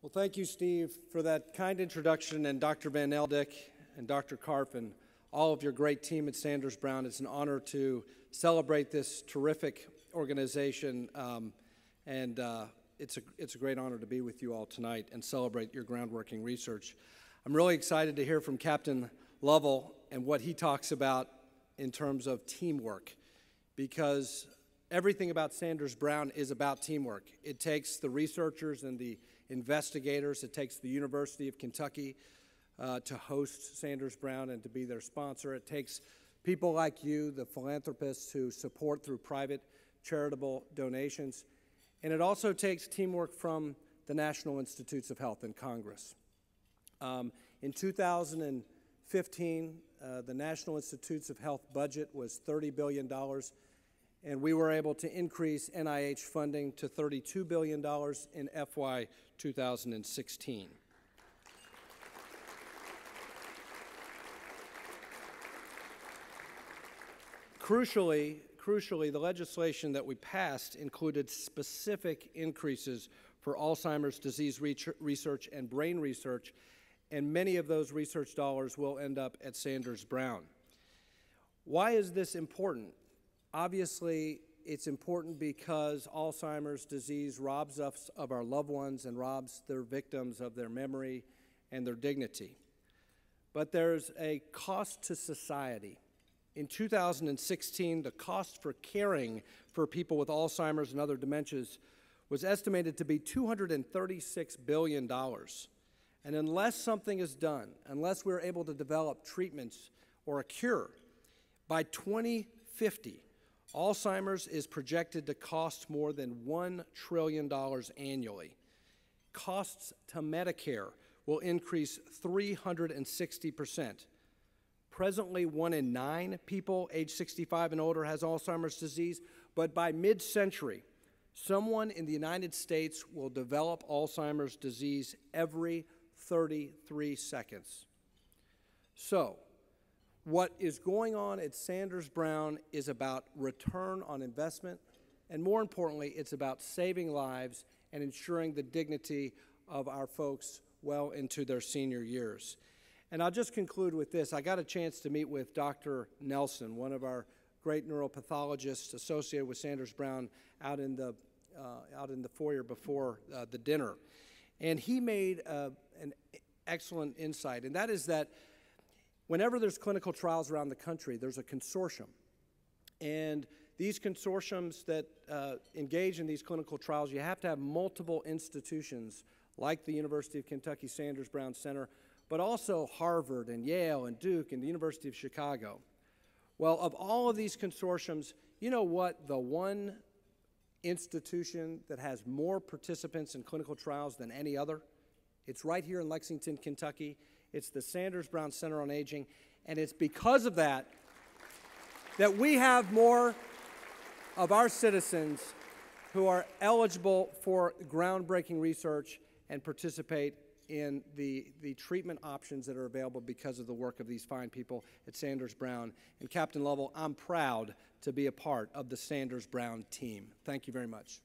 Well, thank you, Steve, for that kind introduction, and Dr. Van Eldyck and Dr. Karp and all of your great team at Sanders Brown. It's an honor to celebrate this terrific organization, and it's a great honor to be with you all tonight and celebrate your groundworking research. I'm really excited to hear from Captain Lovell and what he talks about in terms of teamwork, because everything about Sanders Brown is about teamwork. It takes the researchers and the investigators, it takes the University of Kentucky to host Sanders Brown and to be their sponsor. It takes people like you, the philanthropists who support through private charitable donations. And it also takes teamwork from the National Institutes of Health and Congress. In 2015, the National Institutes of Health budget was $30 billion, and we were able to increase NIH funding to $32 billion in FY 2016. Crucially, the legislation that we passed included specific increases for Alzheimer's disease research and brain research, and many of those research dollars will end up at Sanders Brown. Why is this important? Obviously, it's important because Alzheimer's disease robs us of our loved ones and robs their victims of their memory and their dignity. But there's a cost to society. In 2016, the cost for caring for people with Alzheimer's and other dementias was estimated to be $236 billion. And unless something is done, unless we're able to develop treatments or a cure, by 2050, Alzheimer's is projected to cost more than $1 trillion annually. Costs to Medicare will increase 360%. Presently, 1 in 9 people age 65 and older has Alzheimer's disease, but by mid-century, someone in the United States will develop Alzheimer's disease every 33 seconds. So, what is going on at Sanders Brown is about return on investment, and more importantly, it's about saving lives and ensuring the dignity of our folks well into their senior years. And I'll just conclude with this. I got a chance to meet with Dr. Nelson, one of our great neuropathologists associated with Sanders Brown, out in the foyer before the dinner. And he made an excellent insight, and that is that whenever there's clinical trials around the country, there's a consortium. And these consortiums that engage in these clinical trials, you have to have multiple institutions like the University of Kentucky Sanders Brown Center, but also Harvard and Yale and Duke and the University of Chicago. Well, of all of these consortiums, you know what the one institution that has more participants in clinical trials than any other? It's right here in Lexington, Kentucky. It's the Sanders Brown Center on Aging, and it's because of that that we have more of our citizens who are eligible for groundbreaking research and participate in the treatment options that are available because of the work of these fine people at Sanders Brown. And Captain Lovell, I'm proud to be a part of the Sanders Brown team. Thank you very much.